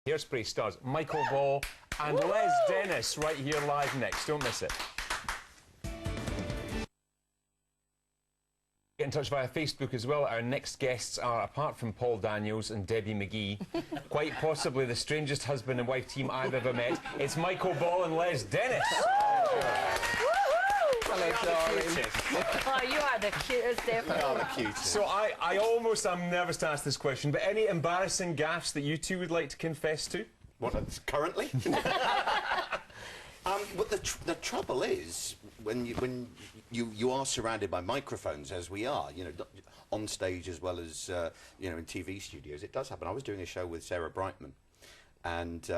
Hairspray stars Michael Ball and Les Dennis right here live next. Don't miss it. Get in touch via Facebook as well. Our next guests are, apart from Paul Daniels and Debbie McGee, quite possibly the strangest husband and wife team I've ever met. It's Michael Ball and Les Dennis. Hello, darling. Oh, you are the cutest, definitely. You are the cutest. So I'm nervous to ask this question, but any embarrassing gaffes that you two would like to confess to? What, currently? But the trouble is, when you are surrounded by microphones, as we are, you know, on stage as well as, you know, in TV studios, it does happen. I was doing a show with Sarah Brightman, and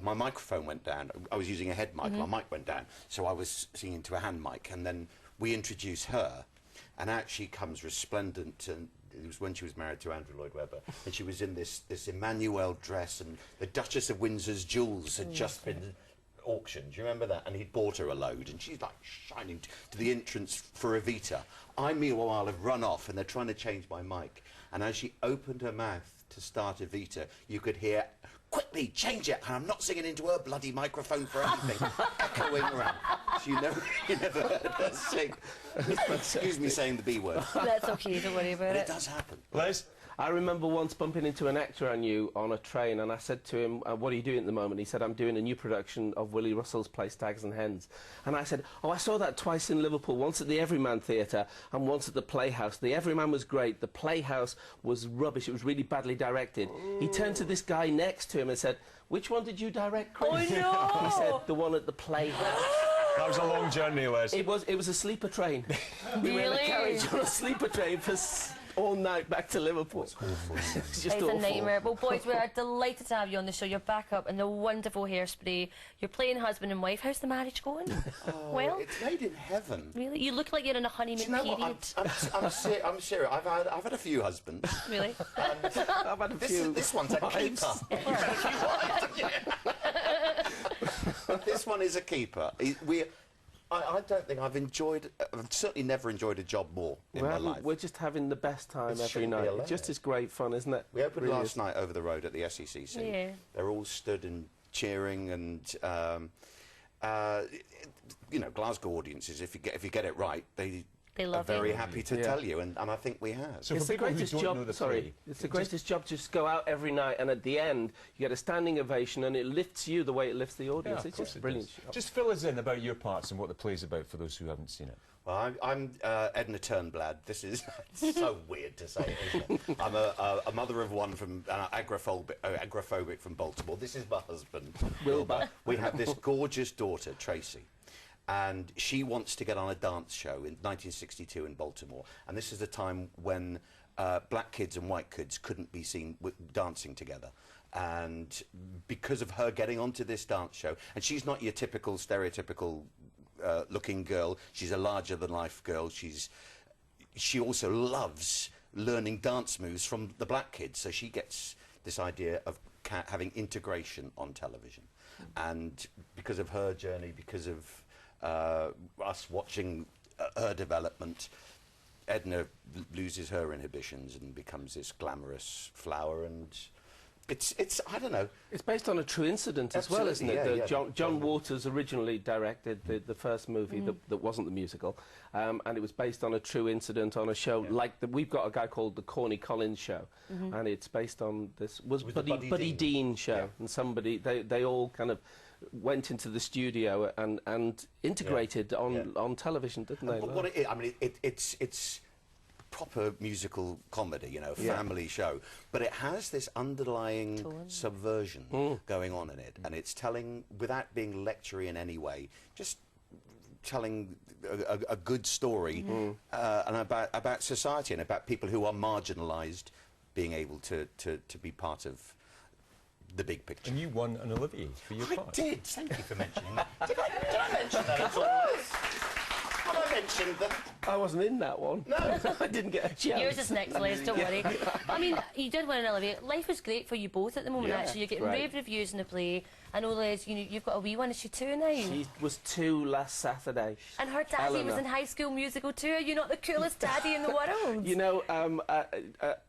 my microphone went down. I was using a head mic, and my mic went down, so I was singing to a hand mic, and then we introduce her, and out she comes resplendent, and it was when she was married to Andrew Lloyd Webber, and she was in this Emmanuel dress, and the Duchess of Windsor's jewels had just been auctioned. Do you remember that? And he'd bought her a load, and she's like shining to the entrance for Evita. I, meanwhile, have run off, and they're trying to change my mic. And as she opened her mouth to start Evita, you could hear, "Quickly, change it!" And I'm not singing into her bloody microphone for anything, echoing around. So you never heard her sing. Excuse me saying the B word. That's okay, don't worry about But it. it does happen. Les? I remember once bumping into an actor I knew on a train, and I said to him, what are you doing at the moment? He said, I'm doing a new production of Willie Russell's play Stags and Hens. And I said, oh, I saw that twice in Liverpool, once at the Everyman Theatre and once at the Playhouse. The Everyman was great, the Playhouse was rubbish, it was really badly directed. He turned to this guy next to him and said, which one did you direct, Chris? Oh, no! He said, the one at the Playhouse. That was a long journey, Les. It was a sleeper train. We were in a carriage on a sleeper train for all night back to Liverpool. It's just It's awful. a nightmare. Well, boys, we are delighted to have you on the show. You're back up in the wonderful Hairspray. You're playing husband and wife. How's the marriage going? Oh, well, it's made in heaven. really? You look like you're in a honeymoon Do you know period. what? I'm serious. I've had a few husbands. Really? I've had a few. This one's a keeper. You've had a few wives, haven't you? This one is a keeper. I don't think I've certainly never enjoyed a job more in my life. We're just having the best time It every shouldn't be it allowed. just is great fun, isn't it? We opened Really last is. night over the road at the SECC. Yeah. They're all stood and cheering, and you know, Glasgow audiences, if you get it right, they are love very you. happy to tell you, and I think we have. So It's for the people who greatest don't job. know the Sorry, play, it's the greatest job. Just go out every night, and at the end, you get a standing ovation, and it lifts you the way it lifts the audience. Yeah, It's just it brilliant. does. Just fill us in about your parts and what the play's about for those who haven't seen it. Well, I'm Edna Turnblad. This is so weird to say, isn't it? I'm a mother of one from agoraphobic from Baltimore. This is my husband, Wilbur. We have this gorgeous daughter, Tracy, and she wants to get on a dance show in 1962 in Baltimore. And this is a time when black kids and white kids couldn't be seen dancing together. And because of her getting onto this dance show, and she's not your typical stereotypical looking girl, she's a larger-than-life girl. She also loves learning dance moves from the black kids, so she gets this idea of having integration on television. And because of her journey, because of us watching her development, Edna loses her inhibitions and becomes this glamorous flower, and it's I don't know. It's based on a true incident as well, isn't it? Yeah, John Waters originally directed the first movie that wasn't the musical, and it was based on a true incident on a show like we've got a guy called the Corny Collins Show, and it's based on this was Buddy Dean show, and somebody they all kind of went into the studio and integrated on television, didn't they? But what it is, I mean, it's proper musical comedy, you know, family show, but it has this underlying subversion going on in it, and it's telling, without being lectury in any way, just telling a good story and about society and about people who are marginalised being able to be part of the big picture. And you won an Olivier for your part. I did. Thank you for mentioning that. Did I mention that at all? Well, I mentioned that I wasn't in that one. No. I didn't get a chance. Yours is next, Les, don't worry. I mean, you did win an elevator. Life is great for you both at the moment, actually. You're getting rave reviews in the play. I know, Les, you've got a wee one. Is she 2 now? She was 2 last Saturday. And her daddy was in High School Musical too. Are you not the coolest daddy in the world? You know,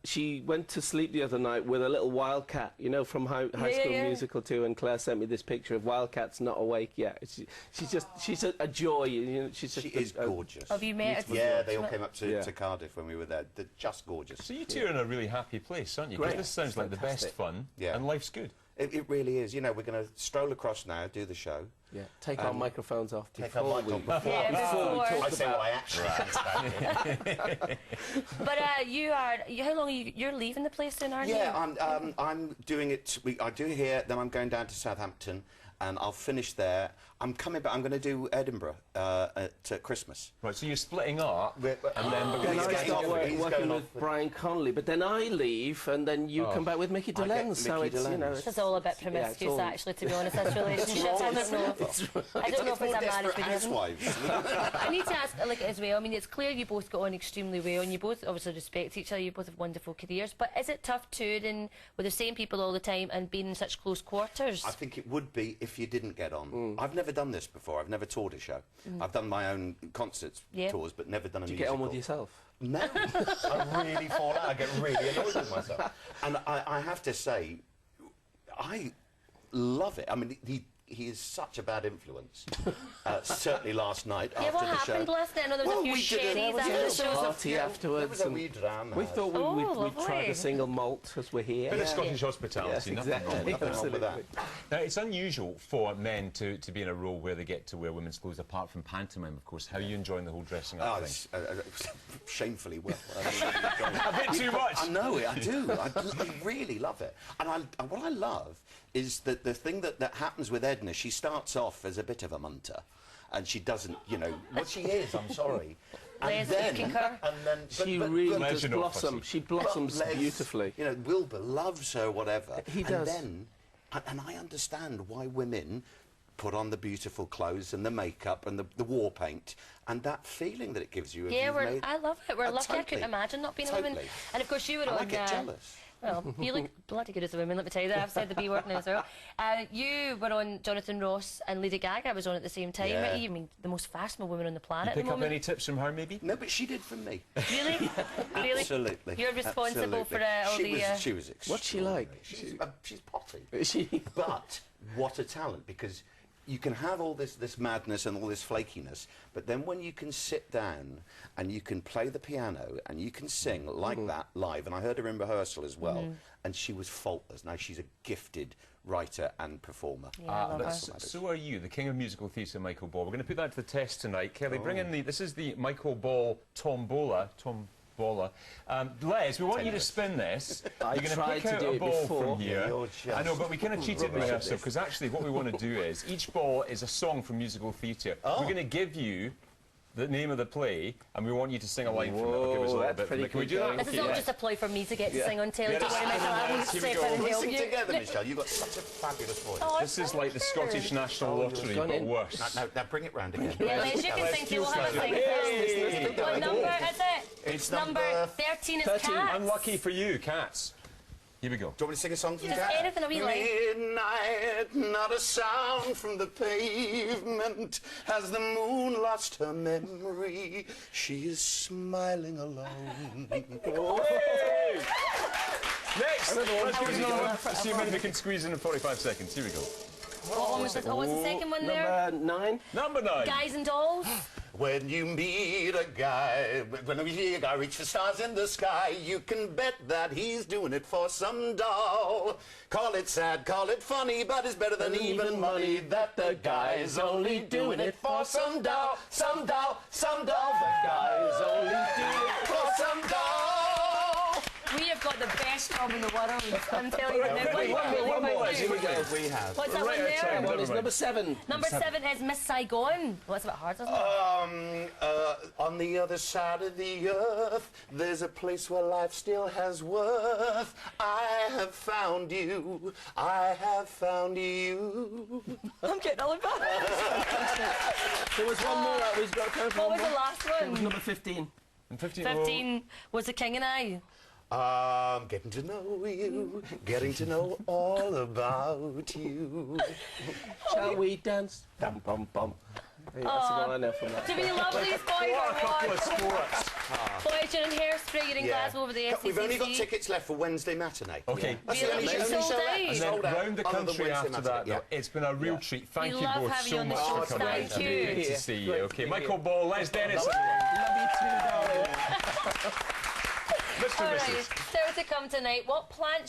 she went to sleep the other night with a little wildcat, you know, from High School Musical 2, and Claire sent me this picture of Wildcat's not awake yet. She's a joy. You know, she is gorgeous. Have you met her? Yeah, they all came up to Cardiff when we were there. They're just gorgeous. So you two are in a really happy place, aren't you? Because this sounds like the best fun, and life's good. It really is. You know, we're going to stroll across now, do the show. Yeah, take our microphones off before we talk about I say what I actually think. But how long are you're leaving the place soon, aren't you? Yeah, I'm doing it. I do here, then I'm going down to Southampton, and I'll finish there. I'm coming back. I'm going to do Edinburgh at Christmas. Right, so you're splitting up, and then I start working with Brian Connolly, but then I leave, and then you come back with Mickey DeLenz. So it's, you know, this is all a bit promiscuous, actually, to be honest. This relationship, I don't know. I don't know if it's a marriage between I need to ask, like, as well. I mean, it's clear you both got on extremely well, and you both obviously respect each other. You both have wonderful careers. But is it tough touring with the same people all the time and being in such close quarters? I think it would be if you didn't get on. I've never done this before. I've never toured a show. I've done my own concerts tours, but never done a musical. Do you get on with yourself? No, I really fall out. I get really annoyed with myself. And I have to say, I love it. I mean, he is such a bad influence. Certainly last night after the show. Yeah, what happened last night? I know there was a few sherries after the show. Party afterwards. There was a wee drama. We thought we'd try the single malt as we're here. Bit of Scottish hospitality, nothing wrong with that. Now, it's unusual for men to be in a role where they get to wear women's clothes, apart from pantomime, of course. How are you enjoying the whole dressing up thing? Shamefully well. A bit too much. I know it, I do. I really love it. And what I love is that the thing that happens with Edna, she starts off as a bit of a munter, and she doesn't, you know, what she is, I'm sorry. And then she really does blossom. She blossoms beautifully. You know, Wilbur loves her, whatever. He does. And I understand why women put on the beautiful clothes and the makeup and the war paint and that feeling that it gives you. Yeah, I love it. We're lucky. I couldn't imagine not being a woman. And of course, you were on. I get jealous. Well, you look bloody good as a woman, let me tell you that. I've said the B word now as well. You were on Jonathan Ross and Lady Gaga was on at the same time. Yeah. I mean, the most fashionable woman on the planet. You pick up any tips from her, maybe? No, but she did from me. Really? Really? Absolutely. You're responsible for all the... She was extraordinary. What's she like? She's potty. Is she? But what a talent, because you can have all this madness and all this flakiness, but then when you can sit down and you can play the piano and you can sing like that live, and I heard her in rehearsal as well, and she was faultless. Now she's a gifted writer and performer. Yeah, so are you, the king of musical theatre, Michael Ball. We're going to put that to the test tonight. Kelly, bring in this is the Michael Ball Tombola. Les, we want you to spin this. You're going to pick out a ball from here. I know, but we kind of cheated in rehearsal, because actually what we want to do is, each ball is a song from musical theatre. We're going to give you the name of the play, and we want you to sing a line from it. We'll give us a little bit. Can we do that? This is not just a ploy for me to get to sing on telly. Don't worry, Michael, I will step in and help Sing you. together, Michelle. You've got such a fabulous voice. This is like the Scottish National Lottery, but worse. Now bring it round again. Yeah, Les, you can sing too. We'll have a sing. What number is it? It's number 13 is Cats. Unlucky for you, Cats. Here we go. Do you want me to sing a song from Just Cats? anything a wee line. Midnight, not a sound from the pavement. Has the moon lost her memory? She is smiling alone. Next, let's give us another one. See how many we can squeeze in 45 seconds. Here we go. What was the second one there? Number 9. Number 9. Guys and Dolls. When you meet a guy, when you see a guy reach for stars in the sky, you can bet that he's doing it for some doll. Call it sad, call it funny, but it's better than even money that the guy's only doing it for some doll, some doll, some doll. The guy's only doing it for some doll. We have got the best job in the world. I'm telling you. One more. Here we go. We have. What's that one there? One is number 7. Number 7 is Miss Saigon. Well, that's a bit hard, isn't it? On the other side of the earth, there's a place where life still has worth. I have found you. I have found you. I'm getting all about it. There was one more. We've got time for What one was the more. last It was one? number 15. 15 was The King and I. Getting to know you, getting to know all about you. Shall we dance? Bum, bum, bum. Hey, that's the one I know from that. Do we love these boys or A couple of what? sports. Boys, you're in Hairspray, you're in Glasgow over the SCCC. We've only got tickets left for Wednesday matinee. Okay. That's the only Really? show Sold out? And sold then out round the other than country Wednesday after that, matinee. though, it's been a real treat. Thank We you love both having you so on the much show. for coming. Thank It's you. great to see you. Okay, Michael Ball, Les Dennis. Love you too, darling. Mr. All and right, Mrs. still to come tonight. What plant